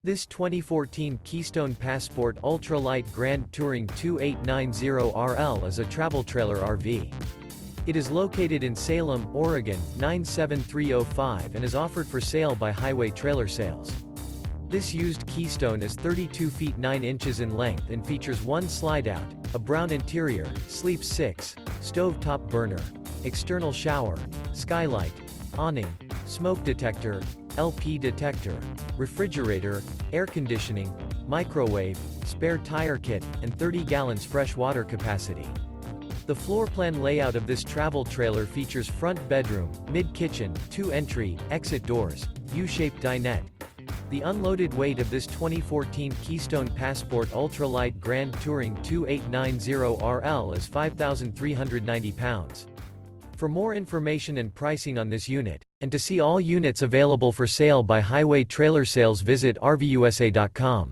This 2014 Keystone Passport Ultralight Grand Touring 2890RL is a travel trailer RV. It is located in Salem, Oregon, 97305 and is offered for sale by Highway Trailer Sales. This used Keystone is 32 feet 9 inches in length and features one slide-out, a brown interior, sleeps 6, stove-top burner, external shower, skylight, awning, smoke detector, LP detector, refrigerator, air conditioning, microwave, spare tire kit, and 30 gallons fresh water capacity. The floor plan layout of this travel trailer features front bedroom, mid-kitchen, 2 entry, exit doors, U-shaped dinette. The unloaded weight of this 2014 Keystone Passport Ultralight Grand Touring 2890RL is 5,390 pounds. For more information and pricing on this unit, and to see all units available for sale by Highway Trailer Sales, visit RVUSA.com.